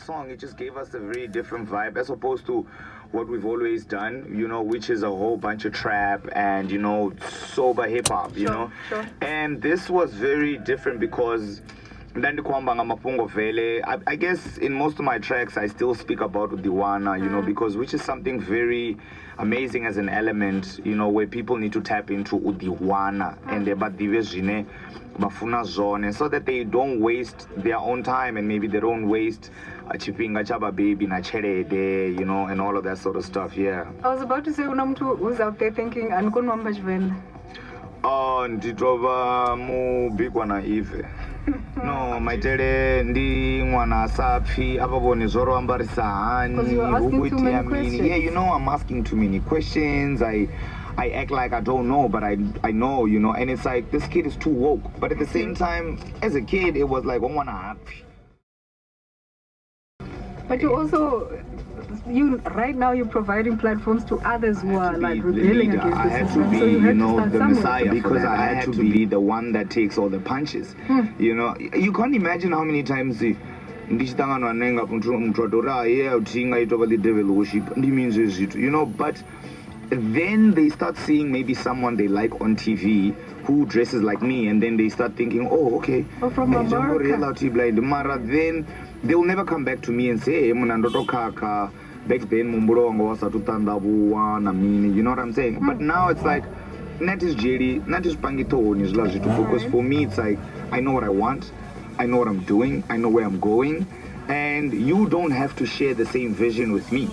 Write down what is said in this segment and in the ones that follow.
song, it just gave us a very different vibe as opposed to what we've always done, which is a whole bunch of trap and, sober hip hop, Sure. And this was very different because I guess in most of my tracks I still speak about Udiwana, because which is something very amazing as an element, where people need to tap into Udiwana and bafuna zone so that they don't waste their own time and maybe they don't waste chipinga chaba baby na cherede, and all of that sort of stuff. Yeah. I was about to say unamtu who's out there thinking ankonwamba Vhembe. Oh, nditova mubikwa na Ive. No, Maitele ndi mwana sapi apaponi zoro ambarisa hani hukuiti amini. Yeah, I'm asking too many questions. I act like I don't know, but I know, and it's like this kid is too woke. But at the same time, as a kid, it was like I wanna happy. But you also, right now you're providing platforms to others who are like rebelling against the system. I had to be, so you had to start the somewhere. messiah because I had to be the one that takes all the punches. You can't imagine how many times ndichitangana nanenga mtu atora utinga itova the devil worship means but then they start seeing maybe someone they like on TV who dresses like me, and then they start thinking, oh, okay, from America. Mara, then they'll never come back to me and say, hey, back then you know what I'm saying? But now it's like, not is Jerry, not is Pangito, because for me it's like, I know what I want, I know what I'm doing, I know where I'm going, and you don't have to share the same vision with me.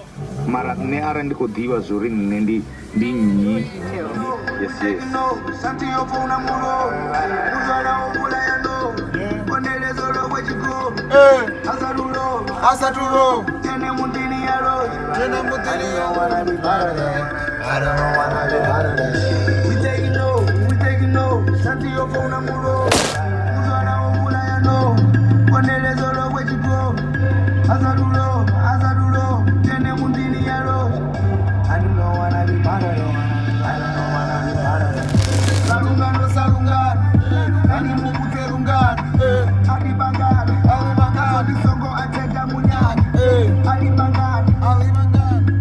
Mara ne arandiko diva zuri nendi dinyi. Yes. Asaturo. I don't wanna be part of that. We taking no. Santiago phone amuro. Uzana obula ya no. Konele zolo where you go. Azaduro. Tene mundini ya ro. I don't wanna be part of that. Salungan. Ani mukute rungan. Ani bangan. Adi songo atega munyan. Ali bangan.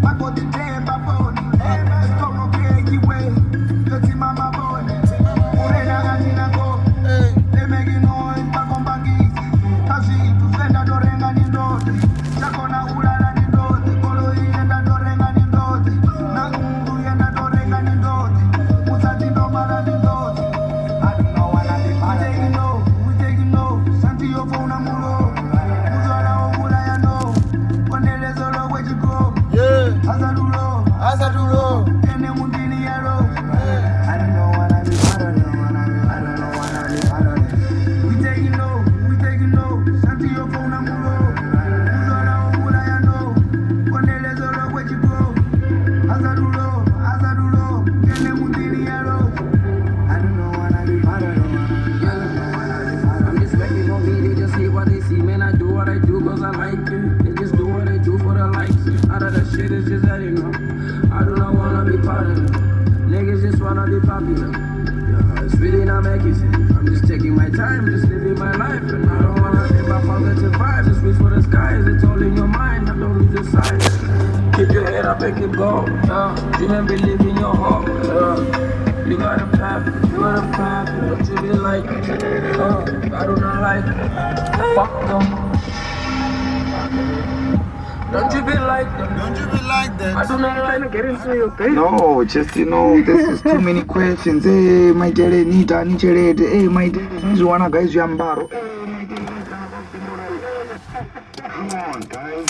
Pagodi temba boni. Como que way. Yoti mama boni. Urena anina go. Emegi no impa kombangi. Kashi tuzenda dorenga ni ndote. Chakona ulala ni ndote. Kolo ienda dorenga ni ndote. Nangungu yenda dorenga ni ndote. Musati no mara ni ndote. I don't know what I be. We taking no. Santiago phone amulo. Uzala obula ya no. Konele zolo where you go. Azaduro. Tene mundini ya ro. I don't know what I be part of it. We taking no. Santiago phone amulo. Uzala obula ya no. Konele zolo where you go. Azaduro. Tene mundini ya ro. I don't know what I be part of it. I'm just respecting on me, they just see what they see. Man, I do what I do cause I like it. They just do what they do for the likes. Out of that shit is just that, I do not wanna be part of it. Niggas just wanna be popular. Yeah, it's really not making sense. I'm just taking my time, just living my life. And I don't wanna live my positive vibes. Just reach for the skies, it's all in your mind. I don't lose your sight. Keep your head up and keep going. Dream and believe in your heart. You got a path, don't you be like, I do not like, fuck them. Don't you be like that. I do not like to get into your face. No, just this is too many questions. Hey, Maitele nita nichere. Hey, Maitele nizwana guys yambaro. Come on, guys.